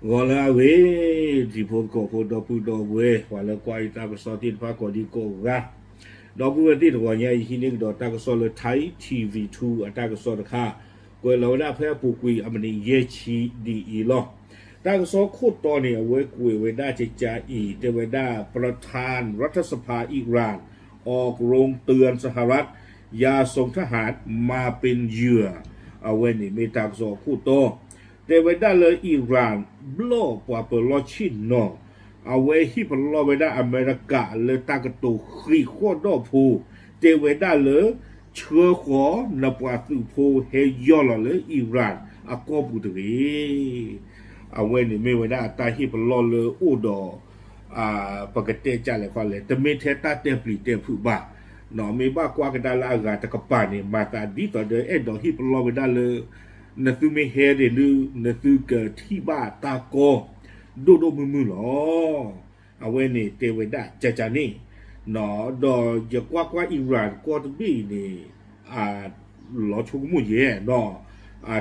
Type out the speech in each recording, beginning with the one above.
我来喂，地方搞不到不到喂，完了关于那个烧电话搞的搞个，那部分的话呢，以前那个那个烧了台 TV2 啊，那个烧的卡，过了那拍不贵，啊么的也起第一咯。那个烧โคตรตอนเนี่ยเว้ยกุยเว้ยได้จะจ่าอีเดเว้ยได้ประธานรัฐสภาอิหร่านออกโรงเตือนสหรัฐอย่าส่งทหารมาเป็นเหยื่อเอาเว้ยนี่มีตากโซคู่โตเดเว้ยได้เลยอิหร่านบล็อกว่าเปิดลอชินเนาะเอาเว้ยที่เปิดลอเว้ยได้อเมริกาเลยตากตัวขี้โคตรดอพูเดเว้ยได้เลยเชื้อขอนปวาสุโพเฮยอลเลยอิหร่านอากอบุตรีเอาเว้นี่ไม่ไว้ได้ตาที่ปลอเลยอูดอปกติจ่าเลยคนเลยแต่ไม่เทตาเตปลีเตผูบ้าหนอไม่บ้ากว่ากันได้ละกาตะกปานี่มาตาดีต่อเดอเอ็ดดอที่ปลอไว้ได้เลยนั่นคือไม่เฮเดลือนั่นคือเกิดที่บ้าตาโกโดโดมือหรอเอาเว้นี่เตไว้ได้จ่านี่หนอดอจะกว่าอิหร่านกว่าตบีนี่หลอชงมุเย่เนาะ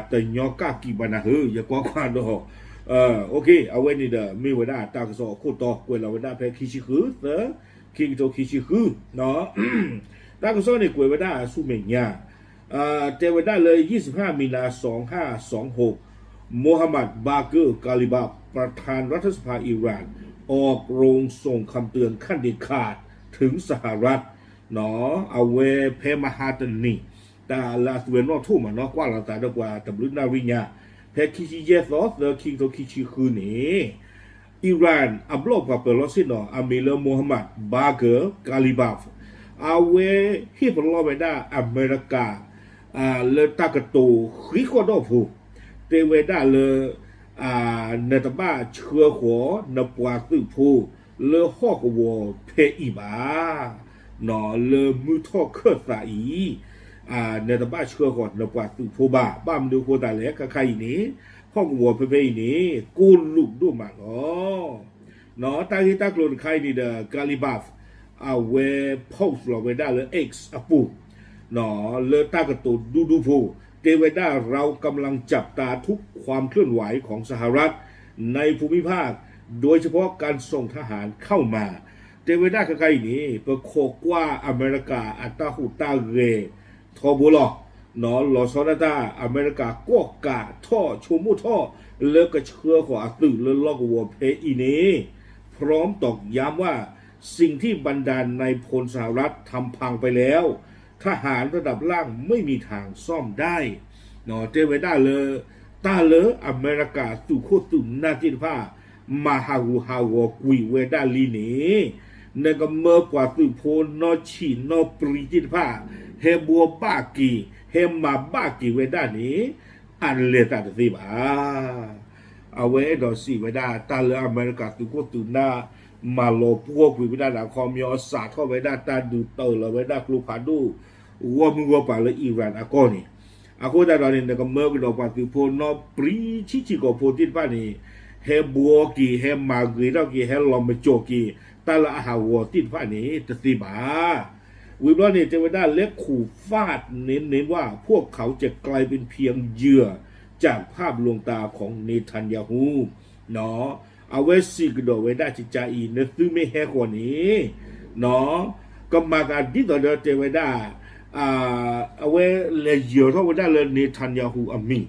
แต่ยอกากีบานาเฮอย่ากว่าดอโอเคเอาไว้นี่เด้อมีเวลาตากสอคู่ต่อกวนเราเวลาแพ้คิชิคือเด้อคิงโตคิชิคือเนาะตากสอนี่กวนเวลาสู้เมียเจเวลาเลย25มีนา2526โมฮัมหมัดบาเกอร์กาลิบาประธานรัฐสภาอิหร่านออกโรงส่งคำเตือนขั้นเด็ดขาดถึงสหรัฐเนาะเอาเวเพมาฮาตันนี่แต่ลาสเวนนอทุ่มเนาะกว่าเราแต่ดกว่าตบลุนาวิญญาแพ้คิชิเยสอสเดอคิงโตคิชิคือนี่อิหร่านอับลอบกับเปอร์ซินออามิเลโมฮัมหมัดบาเกอร์กาลิบาฟเอาเวฮิปลอเวดาอเมริกาเลตากโตฮิโคโดฟูเตเวดาเลเนตบ้าเชื้อหัวนปวาตุฟูเลฮอกวอเพอีบาหนอเลมือทอเคอสาอีเนตบ้าเชื่อก่อนนปวาตุโพบ้ามันดูโคตาเล็กใครนี้ห้องวัวเพย์นี้กูลุกดูมาเนาะตาที่ตากลนใครนี่เด้อกาลิบาฟเวโพสเราเวด้าเลยเอ็กซ์ปูเนาะเลตากตูดูโพเตเวด้าเรากำลังจับตาทุกความเคลื่อนไหวของสหรัฐในภูมิภาคโดยเฉพาะการส่งทหารเข้ามาเตเวด้าใครนี้เปิดโคกว่าอเมริกาอัตราหูตาเรทอบุลเนาะลอซอนาตาอเมริกาก็กาท่อชมูท่อเลิกกระเชือของอัตุเลิกลอกวัวเพอีนี้พร้อมตอกย้ำว่าสิ่งที่บรรดาในพลสหรัฐทำพังไปแล้วทหารระดับล่างไม่มีทางซ่อมได้เนาะเจเวด้าเลยตาเลอเมริกาสุโคตุนาจิตผ้ามาฮาวูฮาวกุยเวด้าลีนี้ในกเมื่อกว่าตุโพนอชีนอปริจิตผ้าเฮบัวบ้ากีเฮมาบ้ากีเวด้านี้อันเลตัดสิบเอาไว้ดอสีเวด้าตาเลอเมริกาสุโคตุนามาโลพวกวิวิดาดาคอมยอสาท่อไว้ด้าตาดูเตอร์ละไว้ด้ากลูพาดูวัวมึงวัวป่าละอิหร่านอากอนี่อากูได้ตอนนี้เนี่ยก็เมื่อกี้เราปฏิพลนอปรีชิก็พูดที่บ้านนี่เฮบัวกีเฮมากีเรากีเฮลอมโจกีตาละอาหาวัวที่บ้านนี้จะสิบาวิบลอนี่จะไว้ด้าเล็กขู่ฟาดเน้นว่าพวกเขาจะกลายเป็นเพียงเหยื่อจากภาพลวงตาของเนทันยาฮูเนาะเอาไว้สิกดอไว้ได้จิจาอีเนซึไม่แห่กว่านี้เนาะก็มาการที่ต่อเดือเจไว้ได้เอาไว้เลยเหยื่อเท่าไว้ได้เลยเนทันยาฮูอามี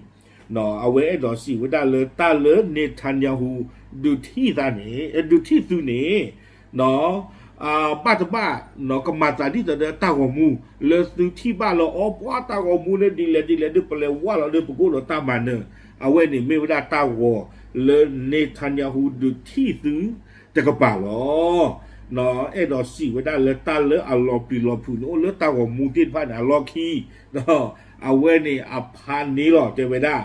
เนาะเอาไว้ไอ้ดอสิไว้ได้เลยตาเลยเนทันยาฮูดูที่ตานี้ดูที่ตัวนี้เนาะบ้านเนาะก็มาจากที่ต่อเดือตากมูเลยดูที่บ้านเราอ๋อว่าตากมูเนี่ยดีเลยดูไปเลยว่าเราเดินไปกูเราตามันเนี่ยเอาไว้นี่ไม่ได้ตาวเลเนทันยาฮูดูที่ซื้อแต่ก็ป่าหรอเนาะไอ้ดอสีไว้ได้เลยตาเลยอัลลอปีลอพูนโอ้เลยตาของมูตินพันอัลลอคีเนาะเอาไว้นี่อพันนี้หรอเจไว้ได้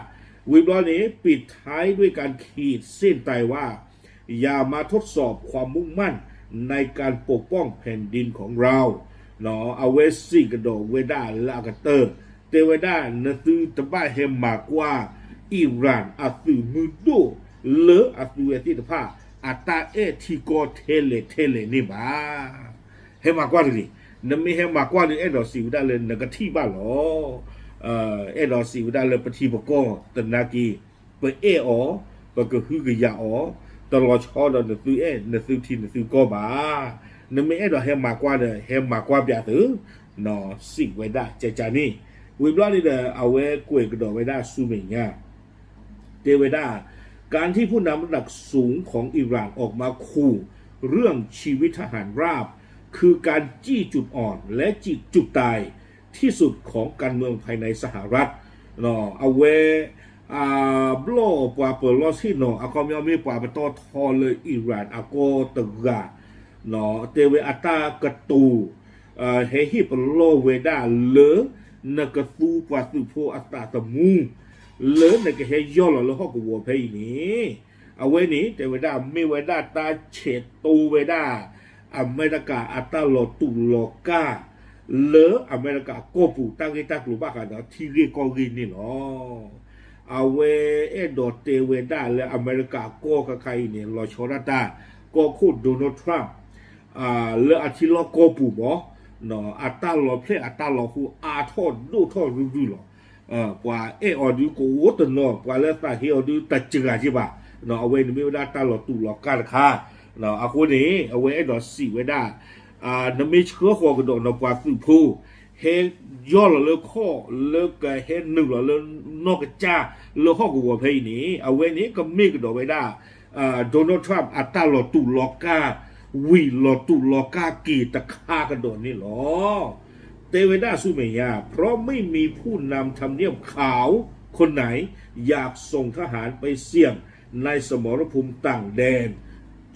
วิบล้อนี้ปิดท้ายด้วยการขีดเส้นตายว่าอย่ามาทดสอบความมุ่งมั่นในการปกป้องแผ่นดินของเราเนาะเอาไว้สิกระโดดเวด้าลากาเตอร์เจไว้ได้นซื้อตะบ้าเฮมมากว่าอิหร่านอัตุมือโดเลออัตุเอติตผ้าอัตาเอทิโกเทเลนี่บ้าเฮมากว่าดินั่นไม่เฮมากว่าดิเอดอสิวได้เลยนักที่บ้าหรอเอดอสิวได้เลยปฏิบัติก็ตนากีเปเออ ก็คือกะยาอ๋อตลอดชอดอนซื้อนซื้อทีนซื้อก็บ่านไม่ดอกเฮมากว่าเด้เฮมากว่าเปียตือนอสิ่งไว้ได้ใจจานี่วิบลอนี่เด้เอาไว้กวยกระดอกไว้ได้ซูเมญาเตไว้ได้การที่ผู้นำระดับสูงของอิหร่านออกมาขู่เรื่องชีวิตทหารราบคือการจี้จุดอ่อนและจี้จุดตายที่สุดของการเมืองภายในสหรัฐเนาะเอาไว้บลอปว่าเปิดลอสิเนาะอาคอมยอมีปว่าไปต่อทอเลยอิหร่านอาโกตะกาเนาะเตเวอัตากะตูเฮฮิปโลเวดาเลนักตูปว่าตุโพอัตตะมูเลนักเฮยอลละฮอกวัวเพยนี่เอาไว้นี่เตเวดามีเวดาตาเฉดตูเวดาอเมริกาอัตโลตุโลกาเลอเมริกาโกปูตั้งให้ตักลูบ้ากันเนาะที่เรียกกอรินนี่เนาะเอาเวดอเตเวดาและอเมริกาโกกับใครเนี่ยรอชอราตาก็คูดโดนัลด์ทรัมป์เลออาทิลโกปูบ่เนาะอัตโลเพลอัตโลฮูอาทอดดูทอดรู้หรอกว่าออดูโกวตเนาะกว่าแล้วตาเฮอดูตัดจืดใช่ป่ะเนาะเอาเวนี่ไม่ได้ตาหลอตุหลอกกันค่ะเนาะอาคนนี้เอาไว้ดอสีไว้ได้น้ำไม่เชื่อหัวกระโดดนกว่าสืบผู้เฮย่อหล่อเลือกข้อเลือกเฮหนึ่งหล่อเลือกนอกจ้าเลือกข้อกับหัวเพย์นี้เอาไว้นี้ก็มีกระโดดไว้ได้โดนัลด์ทรัมป์อัตราหลอตุหลอกกาวีหลอตุหลอกกากีตะฆ่ากระโดดนี่หรอเตเวด้าซูเมียเพราะไม่มีผู้นำทำเนียบขาวคนไหนอยากส่งทหารไปเสี่ยงในสมรภูมิต่างแดน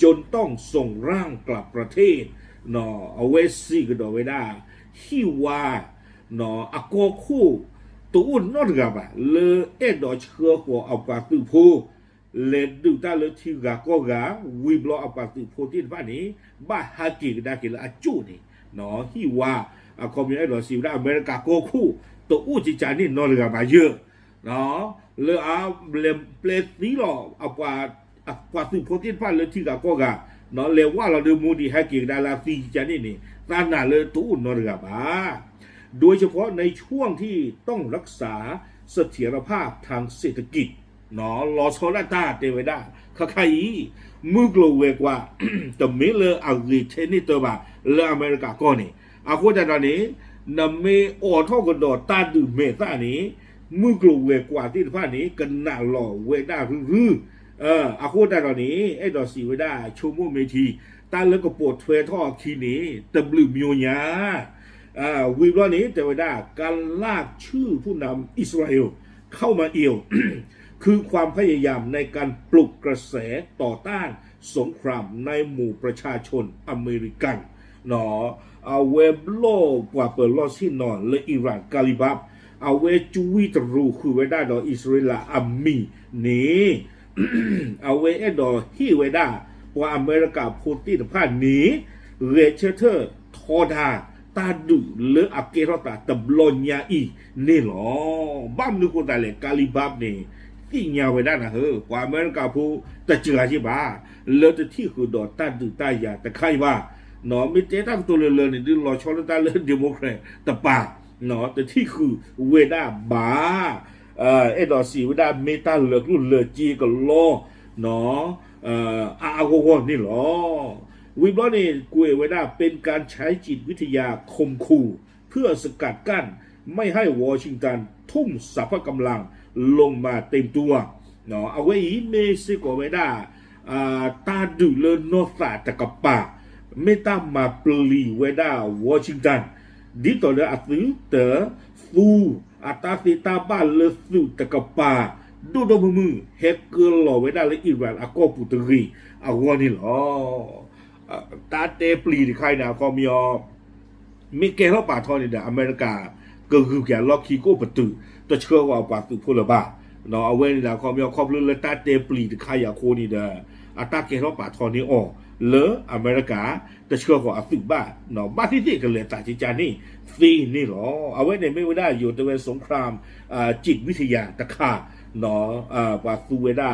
จนต้องส่งร่างกลับประเทศเนาะเอาไว้ซีก็ดอกไว้ได้ฮิวาเนาะอากอคู่ตัวอุ่นนอดกับเลดอเชื่อหัวเอาปากตือพูเลดูตาเลทีกาก็กาวีบลอเอาปากตือพูที่บ้านนี้บ้าฮากิกได้กินละอจูนี่เนาะฮิวาคอมมิวนิสต์ดอสิวได้อเมริกาโกคู่ตัวอุ่นจิจานี่นอดกับมาเยอะเนาะเลเลเปลสีหรอเอาปากตือพูที่บ้านเลทีกาก็กาเนาะเลว่าเราดูมูดีฮากิกได้ละซีจานี่ตาหนาเลยตัวอุ่นนอดกับมาโดยเฉพาะในช่วงที่ต้องรักษาเสถียรภาพทางเศรษฐกิจเนาะลอโซลาตาเตเวดาข้าใครมือกลัวเวกว่าแต่ไม่เลยอังกฤษเทนนิสตัวบ่าเลอเมริกาก็นี่อาคุจะตอนนี้นำเมออท่อกันดอตาดูเมตานี้มือกลัวเวกว่าที่ท่านี้กันหนาหล่อเวดารืออาคุจะตอนนี้ไอ้ดอสีเวดาชั่วโมงเมทีตาเลิกก็ปวดเทวท่อคีนี้ตะบลือมิโอยาวีบลอนี้แต่ว่าการลากชื่อผู้นำอิสราเอลเข้ามาเอี่ยว คือความพยายามในการปลุกกระแสต่อต้านสงครามในหมู่ประชาชนอเมริกันเนาะเอาเวบโลกว่าเปิดลอสินอนและอิหร่านกาลิบับเอาเวจูวิตรูคือเวด้าดออิสราเอลอามีนี่ เอาเวเอดอฮีเวด้าว่าอเมริกาพูดที่ผ่านนี้เรเชเทอร์ทอดาตาดูเลออักเกรตาตบลอนยาอีนี่หรอบ้ามนึกว่าแต่เลยกาลิบับนี่ที่ยาวไปได้นะเฮ้กว่าอเมริกาพูแต่เจอใช่ปะเลอแต่ที่คือดอตาดูตายาแต่ใครว่าเนาะไม่เจ๊ตั้งตัวเลอเนี่ยดูรอชอลตาเลอเดโมแครตแต่ปากเนาะแต่ที่คือเวด้าบาเอดอสีเวด้าเมตาเลือกรุ่นเลอจีกับโลเนาะอาโกโกนี่หรอวิบลอนี่กุยไว้ได้เป็นการใช้จิตวิทยาคมขู่เพื่อสกัดกั้นไม่ให้วอชิงตันทุ่มสรรพกำลังลงมาเต็มตัวเนาะเอาไว้เมซิโกไว้ได้ตาดูเลนโนซาตะกับปาไม่ตามมาปลีไว้ได้วอชิงตันดิต่อเลยอัตสึเตอฟูอัตาสิตาบ้านเลสุตะกับปาดูดมือเฮกเกอร์หล่อไว้ได้เลยอิรันอากอปุตรีเอาวันนี้หรอตาเตปลีที่ใครนะก็มีมิเกลปาทอนี่เดอเมริกาก็คือแกล็อกคีโก้ประตูตัวเชื่อว่าปาตุพูดละบ้าเนาะเอาไว้นี่นะก็มีครอบเรื่องตาเตปลีที่ใครอยากโคนี่เดอตาเกลปาทอนี่ออกเลออเมริกาตัวเชื่อว่าอัฟริบ้าเนาะบ้าที่กันเลยตาจิจานี่ซีนี่หรอเอาไว้ในไม่ได้อยู่แต่เป็นสงครามจิตวิทยาตะขาเนาะว่าซูเวดา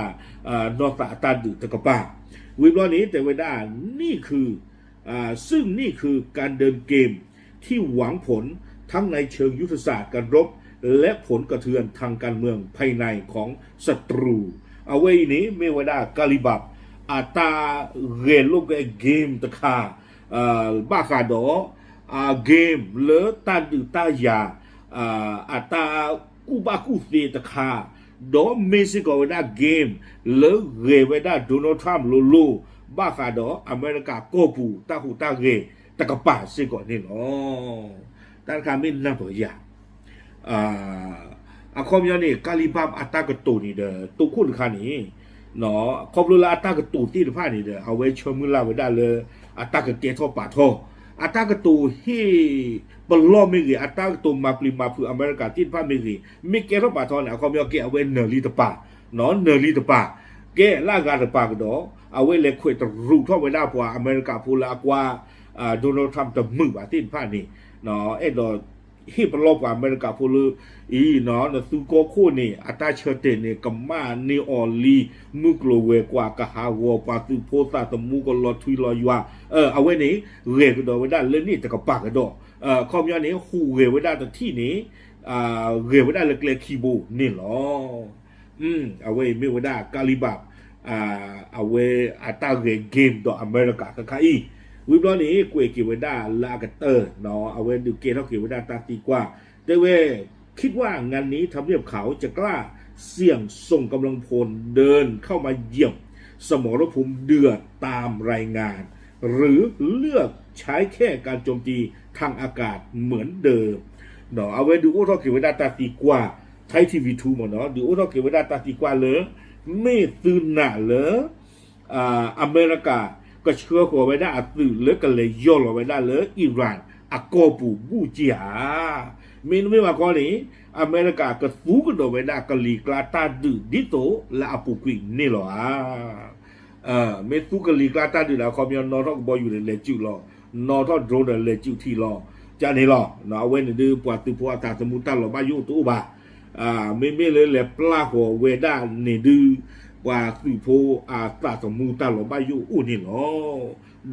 นอตาตาดุตะกบ้าวิบลอนี้แต่เวด้านี่คือซึ่งนี่คือการเดินเกมที่หวังผลทั้งในเชิงยุทธศาสตร์การรบและผลกระเทือนทางการเมืองภายในของศัตรู เอาไว้นี่ไม่ว่าได้กาลิบับตาเรียนลูกเกมตะขาบ้าขาดอเกมเลอตาดูตายาตากูบากูเสียตะขาดอเมซิโกว่าได้เกมเลอเรียว่าได้โดนัลด์ทรัมป์โลโลบ้าขาดออเมริกาโกปูตาหูตาเรตะกะป่าซิก่อนนี่เนาะตาคามินนับตัวยาคอมยานี่กาลิบับตากระตูนี่เด้อตุคุณคานี่เนาะคอมลูลาตากระตูที่ผ้านี่เด้อเอาไว้ชมือลาไว้ได้เลยตากระเกทอป่าทอตากระตูที่บลอมิริตากระตูมาปริมาคืออเมริกาที่ผ้ามิริมิเกทอป่าทอเนี่ยคอมยาเกเอาไว้เนอรีตป่าเนาะเนอรีตป่าเกลากาตป่าก็ดอเอาไว้เล็กคุยตรูทอไว้ได้พออเมริกาพูลากว่าโดนัลด์ทรัมป์จะมือว่าที่ผ้านี่เนาะดอที่ประลบกับอเมริกาพูลือเนาะนะซูโกคู่นี่ตาเชเตนี่กัมมานีออลีมุกโลเวกว่ากะฮาวปาตุโพซาตมูกลอทุยลอยัวเอาไว้นี่เรกดอไว้ได้เรื่องนี้แต่กับปากกระดอคอมยานี่หูเรไว้ได้แต่ที่นี้เรไว้ได้เล็กๆคีโบนี่หรอเอาไว้ไม่ไว้ได้กาลิบับเอาไว้ตาเรเกมต่ออเมริกาค่ะอีวิบล้อนี้กูเกี่ยวไว้ได้ลากเตอร์เนาะเอาไว้ดูเกมเท่าเกี่ยวไว้ได้ตาตีกว่าแต่เว้คิดว่างานนี้ทำเนียบเขาจะกล้าเสี่ยงส่งกำลังพลเดินเข้ามาเยี่ยมสมรภูมิเดือดตามรายงานหรือเลือกใช้แค่การโจมตีทางอากาศเหมือนเดิมเนาะเอาไว้ดูโอ้เท่าเกี่ยวไว้ได้ตาตีกว่าไทยทีวี2หมดเนาะดูโอ้เท่าเกี่ยวไว้ได้ตาตีกว่าเลยไม่ตื่นหน้าเลยอเมริกาก็เชื่อหัวไว้ได้ตื่นเลยกันเลยย่อไว้ได้เลยอิหร่านกอปูบูจีหาเมนูไม่ว่าก่อนนี้อเมริกาก็สู้กันโดยไว้ได้กะลีกลาตาดื้อดิโตและอปุกินี่หรอเมสู้กะลีกลาตาดื้อแล้วคอมยอนนอทอกบออยู่ในเลจิวหรอนอทอกโดรนในเลจิวที่หรอจานี่หรอเนาะเว้นดื้อปวดตือพัวตาสมุตตาหรอบ้ายุตู้บ่าไม่เลยแหละปลาหัวเวด้านี่ดื้อว่าตือโพตาสมุตตาหรอบ้ายุนี่หรอ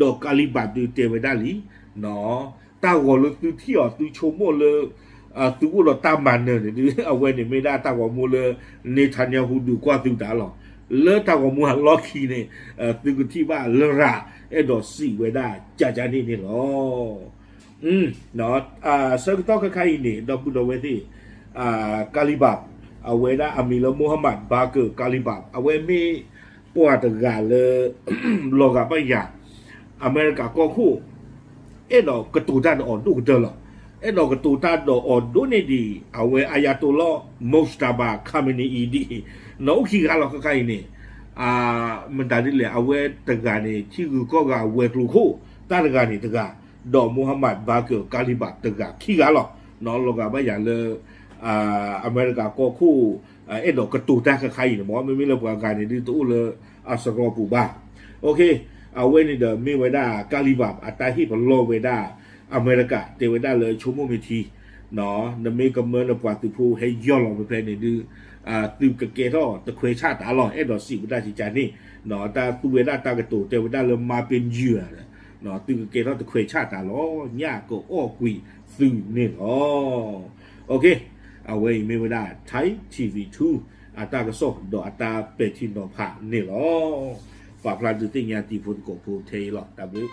ดอกกาลิบัดดื้อเตไว้ได้ลิเนาะตาหัวเลยตือที่ตือโชโมเลยตูกูเราตามมันเนี่ยดูเอาไว้เนี่ยไม่ได้ตามว่ามูเลยเนทันยาฮูดูกว่าตูด่าหรอเลิกตามว่ามูหันล็อกคีเนี่ยตูกูที่ว่าเลระดอสี่ไว้ได้จ่านี่หรอเนาะสักต้องใครนี่ดอกบุดเอาไว้ที่กาลิบับเอาไว้ได้อามิลมูฮัมหมัดบาเกอร์กาลิบับเอาไว้ไม่ปวดกาเลยโลกาไปอย่างอเมริกาก็คู่ดอกกระตูด้านอ่อนดูกันเจอหรอดอกกระตูตาดอกอ่อนดูนี่ดีเอาไว้อายาตุลลอฮ์มุสตาบะคาเมนีอีดีน้องขี้กาลก็ใครนี่มันได้เลยเอาไว้ตะการนี่ที่คือก็กาเวกลูกคู่ตาตะการนี่ตะการดอกมูฮัมหมัดบาเกอร์กาลิบัตตะการขี้กาหรอน้องโลกาไม่อย่างเลยอเมริกาก็คู่ดอกกระตูตาใครนี่หมอไม่เลิกการนี่ดูตู้เลยสกอปูบ้าโอเคเอาไว้ในเดิมไม่ไว้ได้กาลิบับตาที่ผลโลไว้ได้อเมริกาเตไว้ได้เลยชั่วโมงเมทีเนาะนั่นไม่กำเนิดปวดตุพูให้ย่อลงไปเพลงในดื้อตื่นกะเกท่อตะเคยชาติตาหล่อดอกสีไว้ได้ที่ใจนี่เนาะตาตัวไว้ได้ตากระตูเตไว้ได้เลยมาเป็นเหยื่อเนาะตื่นกะเกท่อตะเคยชาติตาหล่อยากก็อ้อกุยซึ่งนี่โอเคเอาไว้ไม่ไว้ได้ไทยทีวี2ตากระสอบดอกตาเป็ดที่นอผ่านี่หรอฝากพลังตื่นเต้นยาตีพลโกโพเทหรอดับเบิล